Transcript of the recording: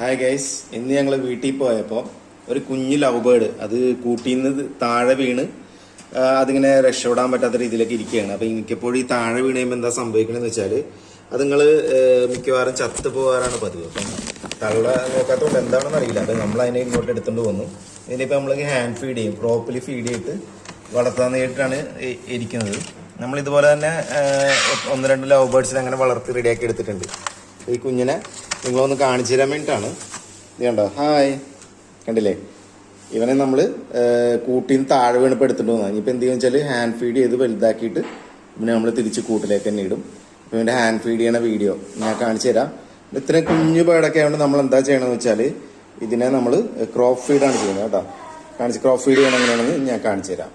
Hi guys, ഇന്ന് ഞങ്ങൾ വീട്ടിൽ പോയപ്പോൾ ഒരു കുഞ്ഞു ലവ് ബേർഡ് അത് കൂട്ടിന്ന് താഴെ വീണ് അതിങ്ങനെ രക്ഷപ്പെടാൻ പറ്റാത്ത രീതിയിലേക്ക് ഇരിക്കുകയാണ്. അപ്പം എനിക്കെപ്പോഴും ഈ താഴെ വീണ് കഴിയുമ്പോൾ എന്താ സംഭവിക്കണമെന്ന് വെച്ചാൽ അത് നിങ്ങൾ മിക്കവാറും ചത്തു പോകാറാണ് പതിവ്. അപ്പം തള്ള നോക്കാത്തതുകൊണ്ട് എന്താണെന്ന് അറിയില്ല. അപ്പം നമ്മൾ അതിനെ ഇങ്ങോട്ട് എടുത്തുകൊണ്ട് വന്നു. ഇതിനിപ്പോൾ നമ്മൾ ഹാൻഡ് ഫീഡ് ചെയ്യും, പ്രോപ്പർലി ഫീഡ് ചെയ്തിട്ട് വളർത്താൻ നേരിട്ടാണ് ഇരിക്കുന്നത്. നമ്മളിതുപോലെ തന്നെ 1-2 ലവ് ബേർഡ്സിനെ അങ്ങനെ വളർത്തി റെഡിയാക്കി എടുത്തിട്ടുണ്ട്. ഈ കുഞ്ഞിനെ നിങ്ങളൊന്ന് കാണിച്ചു തരാൻ വേണ്ടിയിട്ടാണ്. ഇത് കണ്ടോ, ഹായ്, കണ്ടില്ലേ? ഇവനെ നമ്മൾ കൂട്ടിന്ന് താഴെ വീണിപ്പോൾ എടുത്തിട്ട് വന്നാൽ ഇനിയിപ്പോൾ എന്ത് ചെയ്യുക വെച്ചാൽ ഹാൻഡ് ഫീഡ് ചെയ്ത് വലുതാക്കിയിട്ട് ഇവനെ നമ്മൾ തിരിച്ച് കൂട്ടിലേക്ക് തന്നെ ഇടും. അപ്പോൾ ഇവൻ്റെ ഹാൻഡ് ഫീഡ് ചെയ്യണ വീഡിയോ ഞാൻ കാണിച്ചു തരാം. ഇത്രയും കുഞ്ഞു ബേർഡൊക്കെ ആയതുകൊണ്ട് നമ്മൾ എന്താ ചെയ്യണമെന്ന് വെച്ചാൽ ഇതിനെ നമ്മൾ ക്രോപ്പ് ഫീഡാണ് ചെയ്യുന്നത് കേട്ടോ. ക്രോപ്പ് ഫീഡ് ചെയ്യണം എങ്ങനെയാണെന്ന് ഞാൻ കാണിച്ചു തരാം.